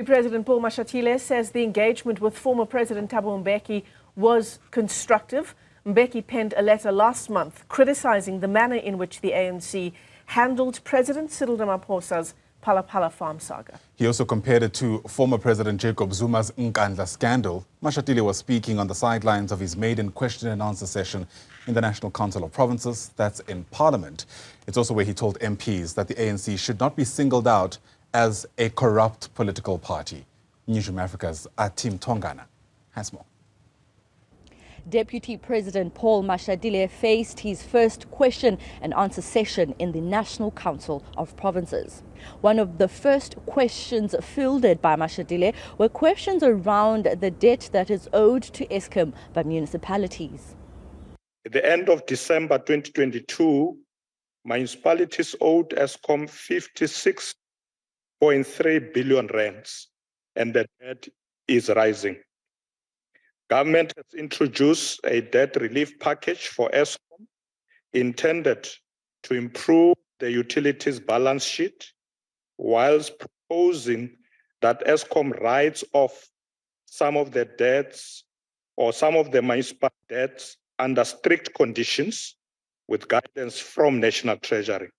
President Paul Mashatile says the engagement with former President Thabo Mbeki was constructive. Mbeki penned a letter last month criticizing the manner in which the ANC handled President Cyril Ramaphosa's Phala-Phala farm saga. He also compared it to former President Jacob Zuma's Nkandla scandal. Mashatile was speaking on the sidelines of his maiden question and answer session in the National Council of Provinces, that's in Parliament. It's also where he told MPs that the ANC should not be singled out as a corrupt political party. Newzroom Afrika's Athi Mtongana has more. Deputy President Paul Mashatile faced his first question and answer session in the National Council of Provinces. One of the first questions fielded by Mashatile were questions around the debt that is owed to Eskom by municipalities. At the end of December 2022, municipalities owed Eskom 56.3 billion rands, and the debt is rising. Government has introduced a debt relief package for Eskom intended to improve the utilities balance sheet, whilst proposing that Eskom writes off some of the debts or some of the municipal debts under strict conditions with guidance from National Treasury.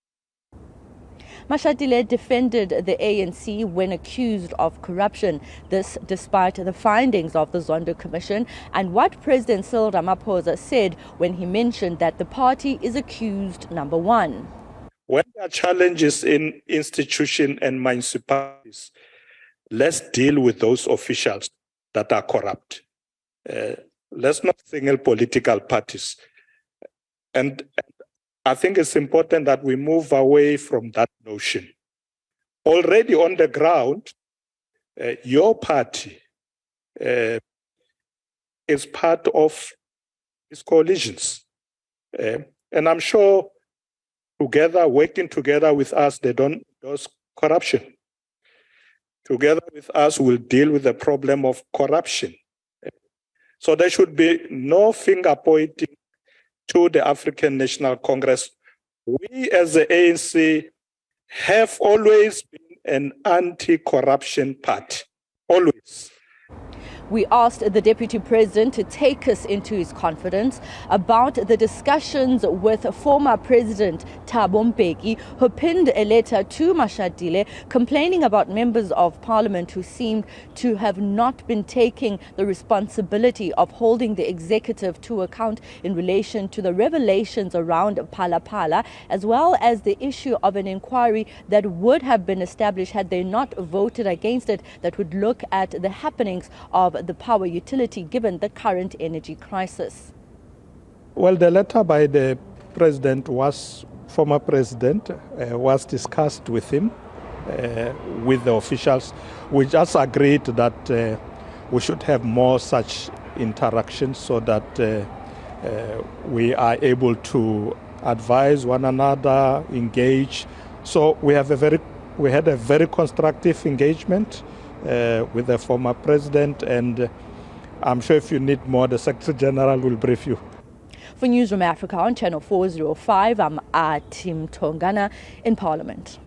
Mashatile defended the ANC when accused of corruption, this despite the findings of the Zondo Commission and what President Cyril Ramaphosa said when he mentioned that the party is accused number one. When there are challenges in institutions and municipalities, let's deal with those officials that are corrupt. Let's not single political parties. And I think it's important that we move away from that notion. Already on the ground, your party is part of these coalitions. And I'm sure working together with us, they don't endorse corruption. Together with us, we'll deal with the problem of corruption. So there should be no finger pointing to the African National Congress. We as the ANC have always been an anti-corruption party, always. We asked the Deputy President to take us into his confidence about the discussions with former President Thabo Mbeki, who penned a letter to Mashatile complaining about members of Parliament who seemed to have not been taking the responsibility of holding the executive to account in relation to the revelations around Phala-Phala, as well as the issue of an inquiry that would have been established had they not voted against it, that would look at the happenings of the power utility given the current energy crisis. Well, the letter by the president former president was discussed with him, with the officials. We just agreed that we should have more such interactions so that we are able to advise one another, engage. So we had a very constructive engagement with the former president, and I'm sure if you need more, the Secretary General will brief you. For Newzroom Afrika on Channel 405, I'm Athi Mtongana in Parliament.